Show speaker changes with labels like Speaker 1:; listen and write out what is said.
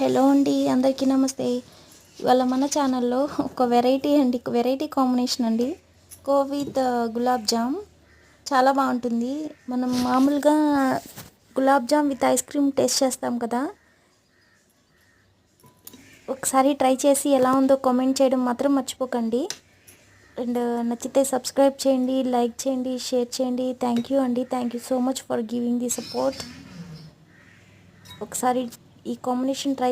Speaker 1: Hello అండి, అందరికీ నమస్తే. ఇవాళ మన ఛానల్లో ఒక వెరైటీ కాంబినేషన్ అండి. విత్ గులాబ్ జామ్ చాలా బాగుంటుంది. మనం మామూలుగా gulab jam with ice cream taste చేస్తాం కదా, ఒకసారి ట్రై చేసి ఎలా ఉందో కామెంట్ చేయడం మాత్రం మర్చిపోకండి. అండ్ నచ్చితే సబ్స్క్రైబ్ చేయండి, లైక్ చేయండి, షేర్ చేయండి. థ్యాంక్ యూ అండి, thank you so much for giving the support. ఒకసారి ఈ కాంబినేషన్ ట్రై